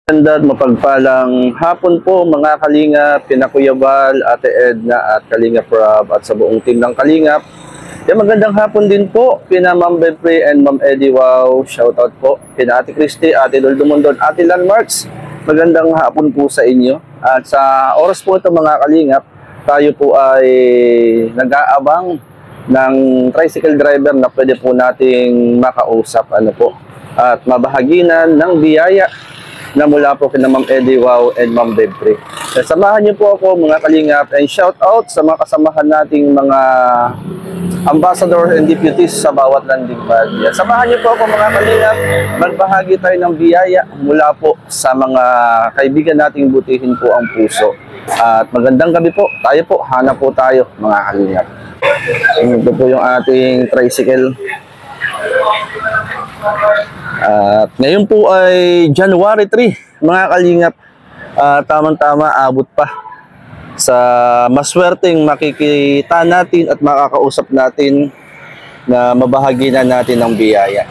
Ganda at mapagpalang hapon po mga Kalingap, kina Kuya Val, Ate Edna at Kalingap Rob at sa buong team ng Kalingap. Magandang hapon din po kina Ma'am Bepre and Ma'am Eddie. Wow, shoutout po kina Ate Christy, Ate Loldo Mondon, Ate Landmarks. Magandang hapon po sa inyo. At sa oras po ito mga Kalingap, tayo po ay nag-aabang ng tricycle driver na pwede po nating makausap at mabahaginan ng biyaya na mula po kina Ma'am Eddie Wow and Ma'am Bepre. Samahan niyo po ako mga Kalingap and shout out sa mga kasamahan nating mga ambassador and deputies sa bawat landing pad. Samahan niyo po ako mga Kalingap, magbahagi tayo ng biyaya mula po sa mga kaibigan nating butihin po ang puso. At magandang gabi po, tayo po, hanap po tayo mga Kalingap. Ito po yung ating tricycle. At ngayon po ay January 3, mga Kalingap. Tamang-tama, abot pa sa maswerteng makikita natin at makakausap natin na mabahagi na natin ng biyaya.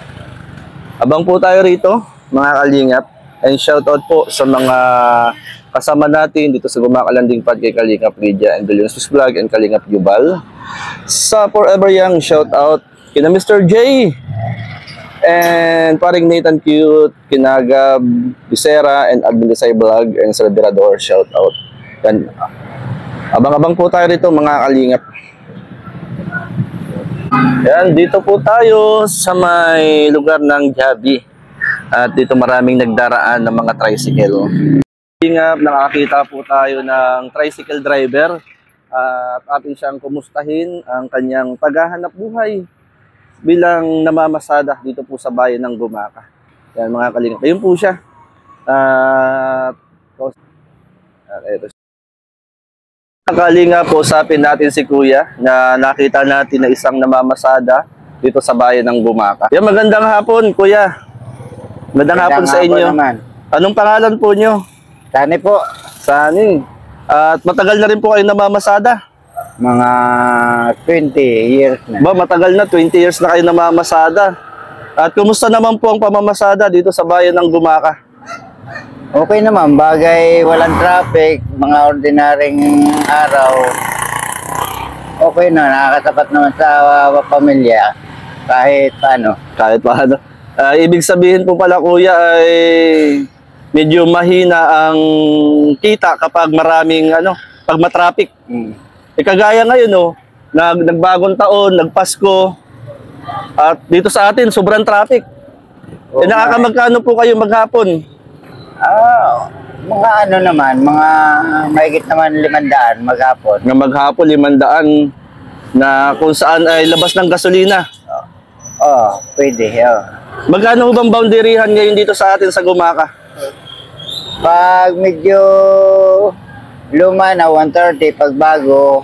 Abang po tayo rito, mga Kalingap. And shoutout po sa mga kasama natin dito sa Gumakalanding Pad kay Kalingap Lydia and Billions Vlog and Kalingap Jubal. Sa Forever Young, shoutout kina Mr. J and paring Nathan Cute, Kinagab, Bisera, and Admin Desai Vlog, and Celebrador, shout out. And abang-abang po tayo rito mga Kalingap. Yan, dito po tayo sa may lugar ng Jabi. At dito maraming nagdaraan ng mga tricycle. Kalingap, nakakita po tayo ng tricycle driver. At atin siyang kumustahin ang kanyang paghahanap buhay bilang namamasada dito po sa bayan ng Gumaka. Yan mga Kalingap. Ayun po siya. Ito. Kalingap po, usapin natin si Kuya na nakita natin na isang namamasada dito sa bayan ng Gumaka. Yan, magandang hapon Kuya. Magandang hapon sa inyo. Naman. Anong pangalan po nyo? Sani po. Sani. At matagal na rin po kayo namamasada? Mga 20 years na. Ba, matagal na, 20 years na kayo namamasada. At kumusta naman po ang pamamasada dito sa bayan ng Gumaka? Okay naman, bagay walang traffic, mga ordinaryong araw. Okay na, nakakasapat naman sa pamilya kahit paano. Kahit paano. Ibig sabihin po pala Kuya ay medyo mahina ang kita kapag maraming pag matraffic. Kagaya ngayon nagbagong taon, nagpasko, at dito sa atin sobrang traffic. Nakakamagkano po kayo maghapon? Mga naman, mga mahigit naman 500 maghapon. Nga maghapon 500 na kung saan ay labas ng gasolina. Pwede. Magkano bang boundaryhan ngayon dito sa atin sa Gumaka? Pag medyo luma na 130, pag bago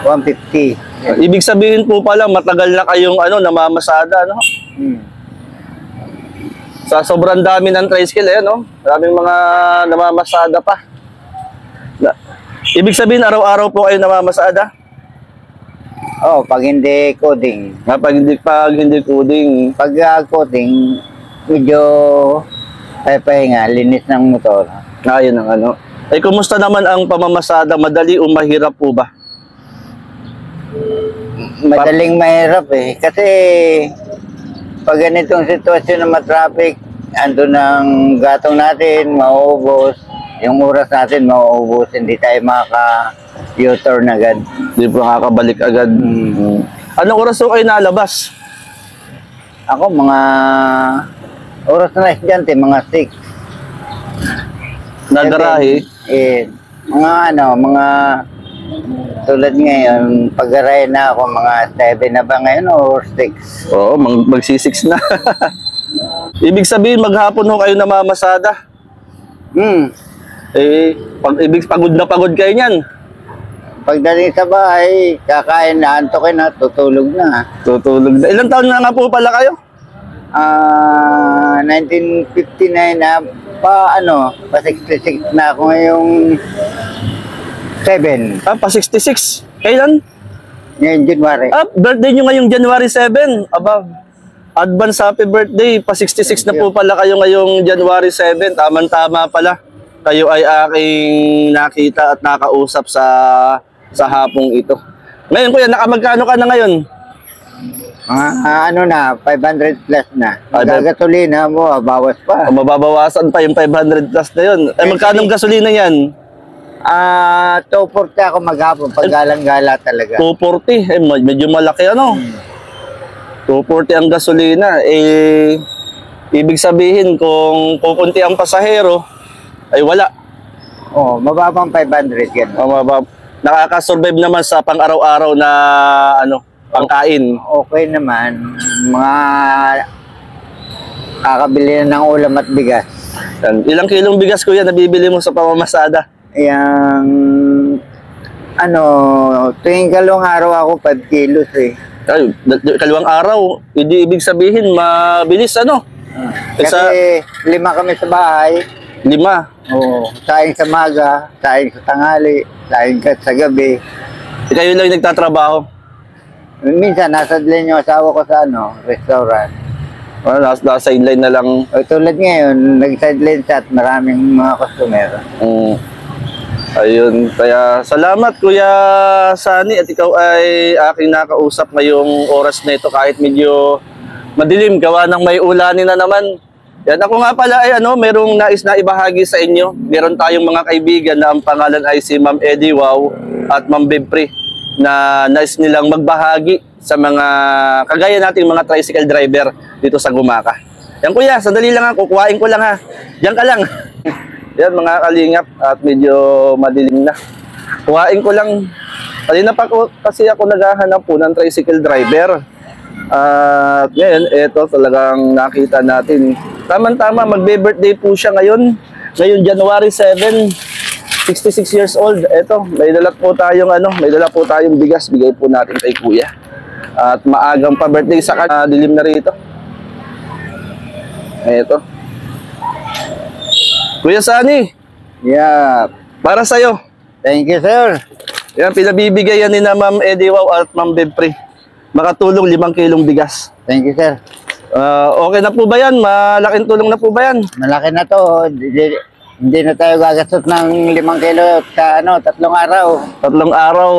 150. Ibig sabihin po pala matagal na kayong namamasada, no? Sa sobrang dami ng tricycle maraming mga namamasada pa. Ibig sabihin araw-araw po kayo namamasada? Pag hindi coding. Pag hindi coding. Pag coding, medyo pahinga, linis ng motor. Yun ang kumusta naman ang pamamasada? Madali o mahirap po ba? Madaling mahirap kasi pag ganitong sitwasyon na matraffic, ando ng gatong natin, mauubos. Yung oras natin, mauubos. Hindi tayo maka-U-turn agad. Hindi po makakabalik agad. Anong oras po kayo nalabas? Ako, mga oras na estudyante, mga 6. Nagarahe? Mga tulad ngayon, pag-aray na ako, mga 7 na ba ngayon or 6? Oo, magsi-6 na. Ibig sabihin, maghapon ho kayo namamasada. Pagod na pagod kayo niyan. Pagdating sa bahay, kakain na, antokin na, tutulog na. Ilang taon na nga po pala kayo? 1959 na, pa 66 na ako ngayong 7. Pa 66. Kailan? Ngayon, January. Birthday nyo ngayong January 7. Aba, Advance happy birthday. Pa 66 na po pala kayo ngayong January 7. Tama-tama pala. Kayo ay aking nakita at nakausap sa hapong ito. Ngayon kuya, nakamagkano ka na ngayon? Ano na, 500 plus na. Gasolina mo, bawas pa. O, mababawasan pa yung 500 plus na yun. Eh, magkano ang gasolina yan? 240 ako maghapon, pag galang-gala talaga. 240. Eh, medyo malaki ano? 240 ang gasolina. Eh, ibig sabihin kung kukunti ang pasahero, ay wala. Oh, mababang 500 yan. Nakaka-survive naman sa pang-araw-araw na pangkain. Okay naman. Mga kakabili na ng ulam at bigas. Ilang kilong bigas kuya nabibili mo sa pamamasada? Tuwing kalawang araw ako 5 kilos eh. Ay, kalawang araw, hindi ibig sabihin mabilis Kasi 5 kami sa bahay. 5. Oo, saing sa maga, saing sa tanghali, saing sa gabi. Kayo lang yung nagtatrabaho? Minsan, nasa din yung asawa ko sa restaurant. Nasa sideline na lang. Tulad ngayon, nag-sideline siya at maraming mga customer. Ayun, kaya salamat Kuya Sunny at ikaw ay aking nakausap ngayong oras na ito kahit medyo madilim, gawa ng may ulanin na naman. Yan, ako nga pala ay merong nais na ibahagi sa inyo. Meron tayong mga kaibigan na ang pangalan ay si Ma'am Eddie Wow at Ma'am Bebri na nais nilang magbahagi sa mga kagaya nating mga tricycle driver dito sa Gumaka. Yan kuya, sandali lang kukuhain ko lang ha. Diyan ka lang. Yan mga kalingap at medyo madilim na. Kuhain ko lang. Kanina pa kasi ako naghahanap po ng tricycle driver. At ngayon, ito talagang nakita natin. Tama-tama, magbe-birthday po siya ngayon. Ngayon, January 7, 66 years old. Ito, may dala po tayong bigas. Bigay po natin kay kuya. At maagang pa birthday sa dilim na rito. Ito. Kuya Sunny. Yeah. Para sa'yo. Thank you, sir. Yan, pinabibigay yan ni na Ma'am Eddie Wow at Ma'am Bebri. Makatulong 5 kilong bigas. Thank you, sir. Okay na po ba yan? Malaking tulong na po ba yan? Malaki na to. Hindi na tayo gagastos ng 5 kilo sa 3 araw. 3 araw.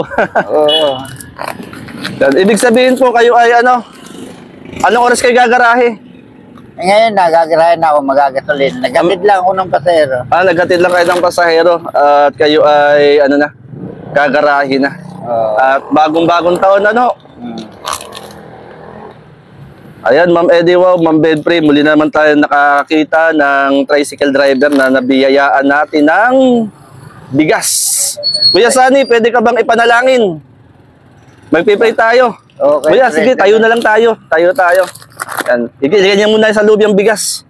Oo. Yan. Ibig sabihin po kayo ay anong oras kayo gagarahe? Ngayon, nagagarahin na ako magagasolin. Naghatid lang ako ng pasahero. Naghatid lang kayo ng pasahero at kayo ay gagarahe na. At bagong-bagong taon Ayan, Ma'am Eddie Wow, Ma'am Bebri, muli naman tayo nakakita ng tricycle driver na nabiyayaan natin ng bigas. Kuya Sunny, pwede ka bang ipanalangin? Magpipray tayo. Okay. Kuya, sige, tayo na lang tayo. Tayo. Yan. Igilagay niya muna sa loob yung bigas.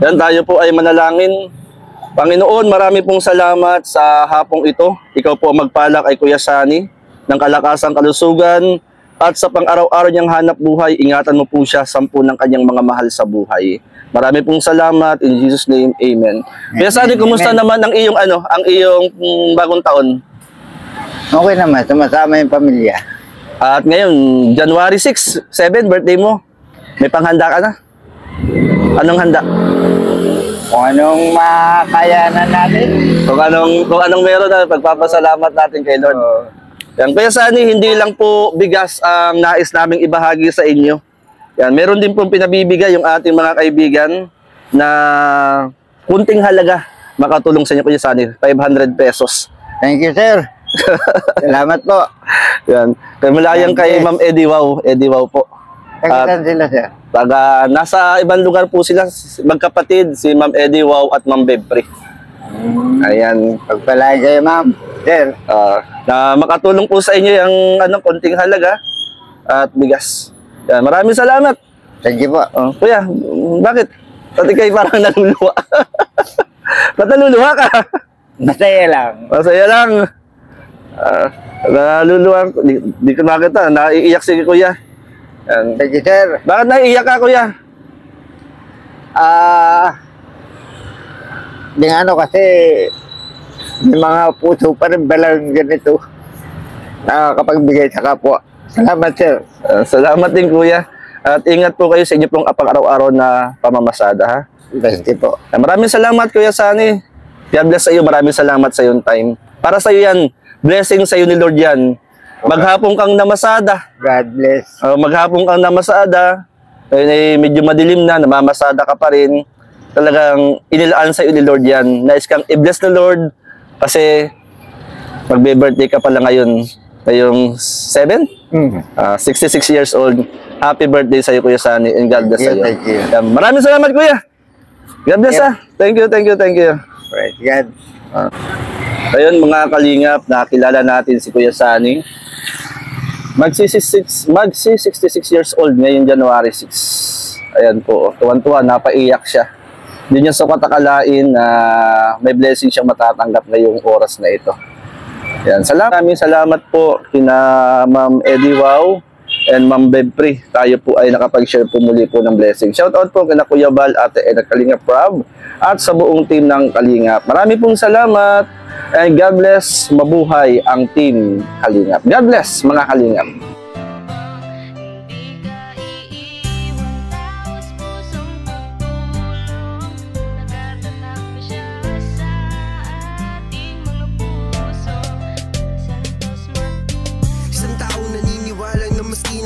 Yan, tayo po ay manalangin. Panginoon, marami pong salamat sa hapong ito. Ikaw po magpala kay Kuya Sunny ng kalakasang kalusugan at sa pang-araw-araw niyang hanap buhay, ingatan mo po siya 10 ng kanyang mga mahal sa buhay. Marami pong salamat. In Jesus' name, Amen. Kuya Sunny, kumusta naman ang iyong bagong taon? Okay naman, sumasama yung pamilya. At ngayon, January 6, 7, birthday mo. May panghanda ka na? Anong handa? Kung anong makayanan natin. Kung anong meron na, pagpapasalamat natin kay Lord. Yan, Kuya Sunny, hindi lang po bigas ang nais naming ibahagi sa inyo. Yan, meron din pong pinabibigay yung ating mga kaibigan na kunting halaga makatulong sa inyo, Kuya Sunny, 500 pesos. Thank you, sir. Salamat po. Yan. Kamilayang kay Ma'am Eddie Wow. Eddie Wow po. Tagitan sila, sir. Nasa ibang lugar po sila, magkapatid, si Ma'am Eddie Wow at Ma'am Bebri. Ayan. Pagpalain kayo, ma'am. Sir. Na makatulong po sa inyo yung konting halaga at bigas. Yan. Maraming salamat. Thank you po. Kuya, bakit? Pati kayo parang naluluwa. Ba't naluluwa ka? Masaya lang. Masaya lang. Naluluwa. Di ko makita. Naiiyak si Kuya. Yan. Thank you, sir. Bakit naiiyak ka, Kuya? Kasi may mga puso pa rin balang ganito nakakapagbigay sa kapwa. Salamat, sir. Salamat din kuya. At ingat po kayo sa inyo pong pang-araw-araw na pamamasada ha. Basta po. Maraming salamat Kuya Sunny. God bless sa iyo. Maraming salamat sa iyong time. Para sa iyo yan. Blessing sa iyo ni Lord yan. Maghapon kang namasada. God bless. Maghapon kang namasada. Medyo madilim na. Namamasada ka pa rin. Talagang inilaan sa iyo ni Lord yan. Nais kang i-bless ni Lord. Kasi magbe-birthday ka pala ngayon. Ngayong 7? 66 years old. Happy birthday sa iyo Kuya Sunny. And God bless sa iyo. Thank you. Maraming salamat Kuya. God bless ha. Thank you. Praise God. Ayun mga kalingap, nakilala natin si Kuya Sunny. Magsi 66 years old ngayon January 6. Ayan po, tuwan-tuwa, napaiyak siya. Hindi niya sukat akalain na may blessing siyang matatanggap ngayong oras na ito. Ayan, salamat po kina Ma'am Eddie Wow and Ma'am Bebpri. Tayo po ay nakapag-share po muli po ng blessing. Shoutout po kina Kuya Val, Ate Ed, Kalingap Rob, at sa buong team ng Kalingap. Marami pong salamat and God bless, mabuhay ang team Kalingap. God bless mga Kalingap.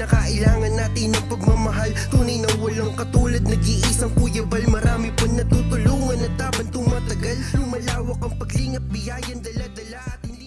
Kailangan natin ng pagmamahal, tunay na walang katulad, nag-iisang Kuya Bal, marami pa natutulungan at habang tumatagal, lumalawak ang paglingap, biyayan dala-dala atin.